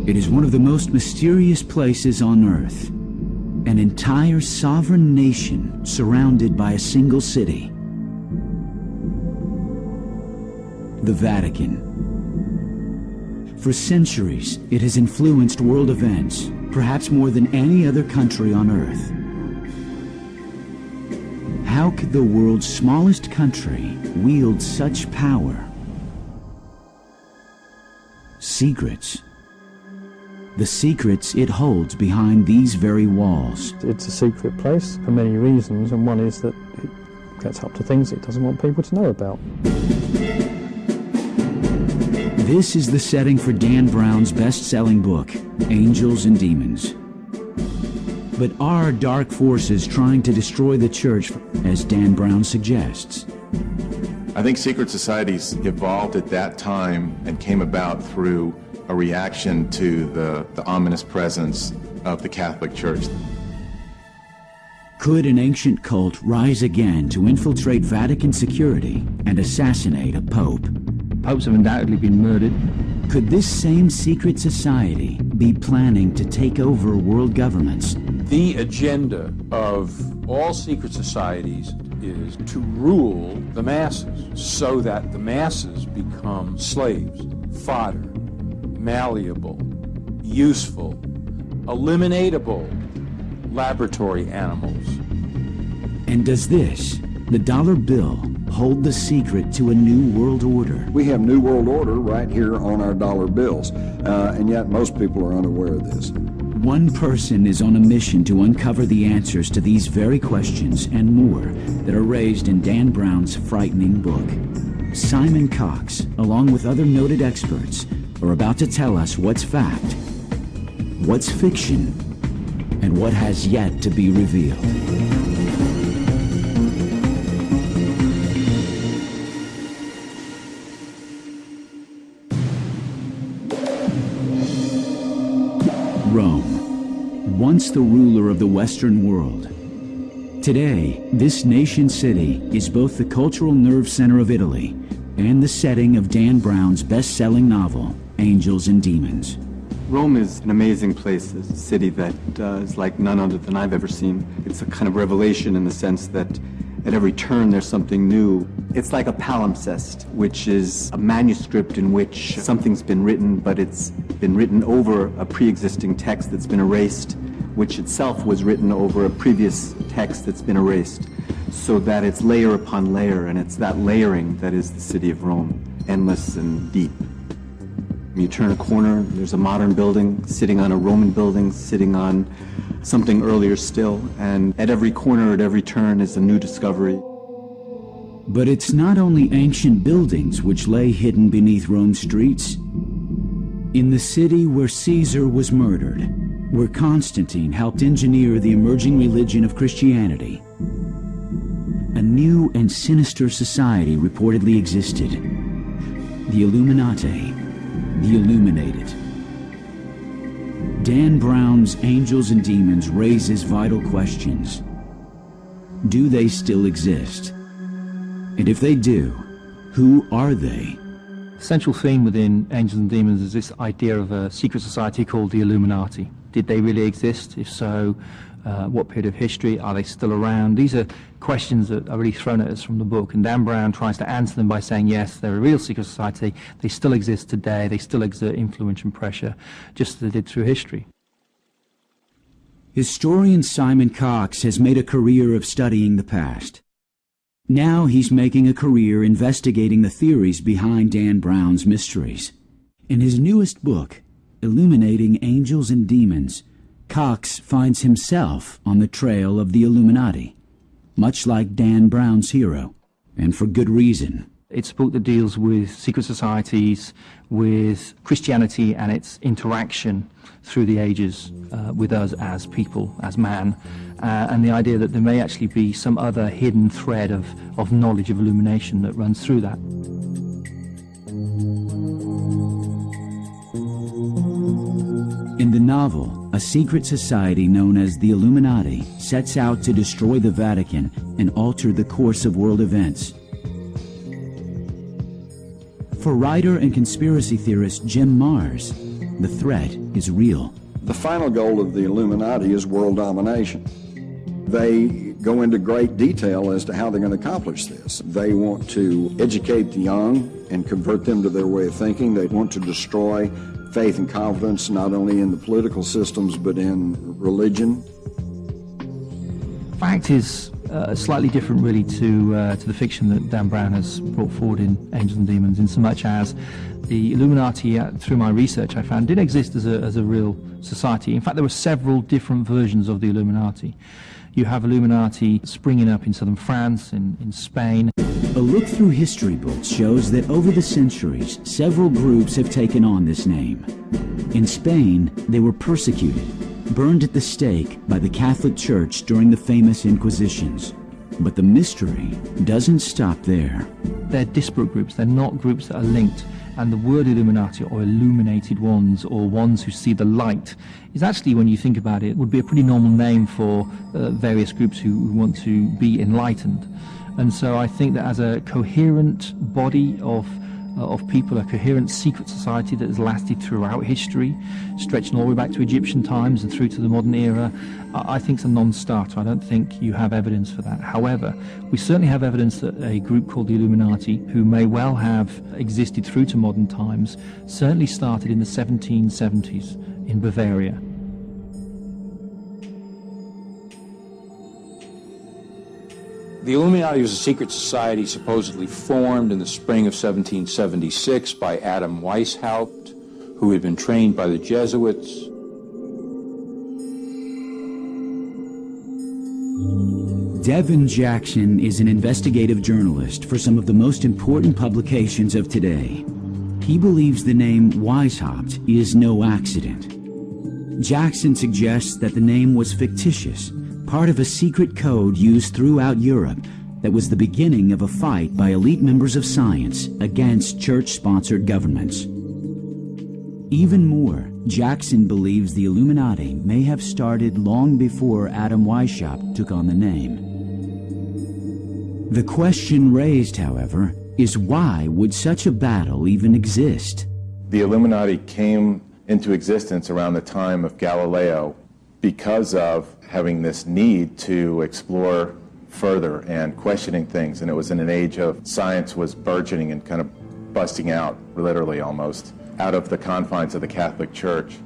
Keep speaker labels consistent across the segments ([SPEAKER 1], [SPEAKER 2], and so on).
[SPEAKER 1] It is one of the most mysterious places on Earth. An entire sovereign nation surrounded by a single city. The Vatican. For centuries, it has influenced world events, perhaps more than any other country on Earth. How could the world's smallest country wield such power? Secrets. The secrets it holds behind these very walls.
[SPEAKER 2] It's a secret place for many reasons, and one is that it gets up to things it doesn't want people to know about.
[SPEAKER 1] This is the setting for Dan Brown's best-selling book, Angels and Demons. But are dark forces trying to destroy the church, as Dan Brown suggests?
[SPEAKER 3] I think secret societies evolved at that time and came about through a reaction to the ominous presence of the Catholic Church.
[SPEAKER 1] Could an ancient cult rise again to infiltrate Vatican Security and assassinate a pope?
[SPEAKER 4] Popes have undoubtedly been murdered.
[SPEAKER 1] Could this same secret society be planning to take over world governments?
[SPEAKER 5] The agenda of all secret societies is to rule the masses so that the masses become slaves, fodder, malleable, useful, eliminatable laboratory animals.
[SPEAKER 1] And does this, the dollar bill, hold the secret to a new world order?
[SPEAKER 6] We have New World Order right here on our dollar bills, and yet most people are unaware of this.
[SPEAKER 1] One person is on a mission to uncover the answers to these very questions and more that are raised in Dan Brown's frightening book. Simon Cox, along with other noted experts, are about to tell us what's fact, what's fiction, and what has yet to be revealed. Rome, once the ruler of the Western world. Today, this nation-city is both the cultural nerve center of Italy and the setting of Dan Brown's best-selling novel, Angels and Demons.
[SPEAKER 7] Rome is an amazing place. It's a city that is like none other than I've ever seen. It's a kind of revelation in the sense that at every turn there's something new. It's like a palimpsest, which is a manuscript in which something's been written, but it's been written over a pre-existing text that's been erased, which itself was written over a previous text that's been erased, so that it's layer upon layer, and it's that layering that is the city of Rome, endless and deep. You turn a corner, there's a modern building sitting on a Roman building, sitting on something earlier still, and at every corner, at every turn is a new discovery.
[SPEAKER 1] But it's not only ancient buildings which lay hidden beneath Rome's streets. In the city where Caesar was murdered, where Constantine helped engineer the emerging religion of Christianity, a new and sinister society reportedly existed. The Illuminati, the Illuminated. Dan Brown's Angels and Demons raises vital questions. Do they still exist? And if they do, who are they?
[SPEAKER 4] Central theme within Angels and Demons is this idea of a secret society called the Illuminati. Did they really exist? If so, what period of history? Are they still around? These are questions that are really thrown at us from the book, and Dan Brown tries to answer them by saying, yes, they're a real secret society. They still exist today. They still exert influence and pressure, just as they did through history.
[SPEAKER 1] Historian Simon Cox has made a career of studying the past. Now he's making a career investigating the theories behind Dan Brown's mysteries. In his newest book, Illuminating Angels and Demons, Cox finds himself on the trail of the Illuminati, much like Dan Brown's hero, and for good reason.
[SPEAKER 4] It's a book that deals with secret societies, with Christianity and its interaction through the ages with us as people, as man, and the idea that there may actually be some other hidden thread of knowledge, of illumination that runs through that.
[SPEAKER 1] In the novel, a secret society known as the Illuminati sets out to destroy the Vatican and alter the course of world events. For writer and conspiracy theorist Jim Marrs, the threat is real.
[SPEAKER 6] The final goal of the Illuminati is world domination. They go into great detail as to how they're going to accomplish this. They want to educate the young and convert them to their way of thinking. They want to destroy faith and confidence not only in the political systems but in religion.
[SPEAKER 4] Fact is slightly different really to the fiction that Dan Brown has brought forward in Angels and Demons, in so much as the Illuminati, through my research I found, did exist as a real society. In fact, there were several different versions of the Illuminati. You have Illuminati springing up in southern France, in Spain.
[SPEAKER 1] A look through history books shows that over the centuries, several groups have taken on this name. In Spain, they were persecuted, burned at the stake by the Catholic Church during the famous Inquisitions. But the mystery doesn't stop there.
[SPEAKER 4] They're disparate groups, they're not groups that are linked. And the word Illuminati, or illuminated ones, or ones who see the light, is actually, when you think about it, would be a pretty normal name for various groups who want to be enlightened. And so I think that as a coherent body of people, a coherent secret society that has lasted throughout history, stretching all the way back to Egyptian times and through to the modern era, I think it's a non-starter. I don't think you have evidence for that. However, we certainly have evidence that a group called the Illuminati, who may well have existed through to modern times, certainly started in the 1770s in Bavaria.
[SPEAKER 5] The Illuminati was a secret society supposedly formed in the spring of 1776 by Adam Weishaupt, who had been trained by the Jesuits.
[SPEAKER 1] Devin Jackson is an investigative journalist for some of the most important publications of today. He believes the name Weishaupt is no accident. Jackson suggests that the name was fictitious, part of a secret code used throughout Europe that was the beginning of a fight by elite members of science against church-sponsored governments. Even more, Jackson believes the Illuminati may have started long before Adam Weishaupt took on the name. The question raised, however, is why would such a battle even exist?
[SPEAKER 3] The Illuminati came into existence around the time of Galileo because of having this need to explore further and questioning things. And it was in an age of science was burgeoning and kind of busting out, literally almost, out of the confines of the Catholic Church.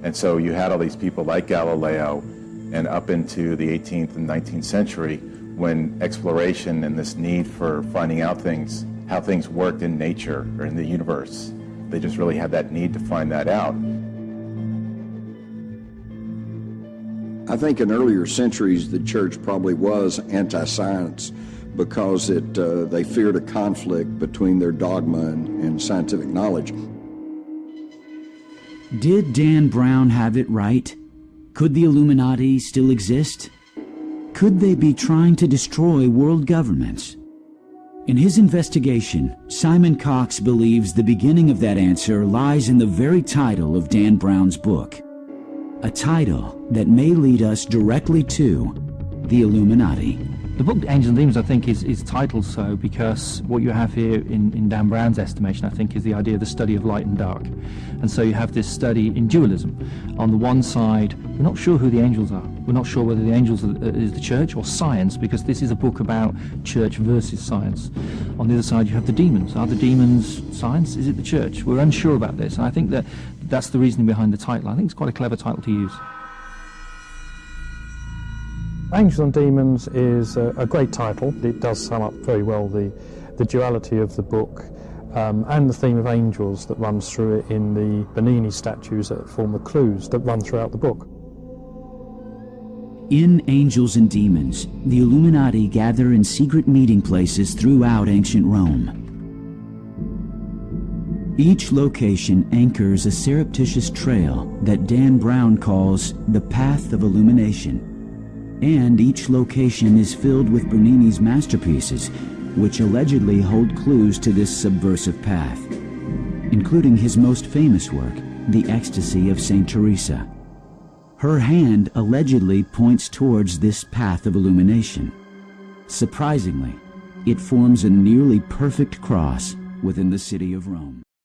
[SPEAKER 3] And so you had all these people like Galileo, and up into the 18th and 19th century, when exploration and this need for finding out things, how things worked in nature or in the universe, they just really had that need to find that out.
[SPEAKER 6] I think in earlier centuries the church probably was anti-science because they feared a conflict between their dogma and scientific knowledge.
[SPEAKER 1] Did Dan Brown have it right? Could the Illuminati still exist? Could they be trying to destroy world governments? In his investigation, Simon Cox believes the beginning of that answer lies in the very title of Dan Brown's book. A title that may lead us directly to the Illuminati.
[SPEAKER 4] The book Angels and Demons, I think, is titled so because what you have here in Dan Brown's estimation, I think, is the idea of the study of light and dark. And so you have this study in dualism. On the one side, we're not sure who the angels are. We're not sure whether the angels is the church or science, because this is a book about church versus science. On the other side, you have the demons. Are the demons science? Is it the church? We're unsure about this. And I think that's the reasoning behind the title. I think it's quite a clever title to use.
[SPEAKER 2] Angels and Demons is a great title. It does sum up very well the duality of the book and the theme of angels that runs through it in the Bernini statues that form the clues that run throughout the book.
[SPEAKER 1] In Angels and Demons, the Illuminati gather in secret meeting places throughout ancient Rome. Each location anchors a surreptitious trail that Dan Brown calls the Path of Illumination. And each location is filled with Bernini's masterpieces, which allegedly hold clues to this subversive path, including his most famous work, The Ecstasy of St. Teresa. Her hand allegedly points towards this path of illumination. Surprisingly, it forms a nearly perfect cross within the city of Rome.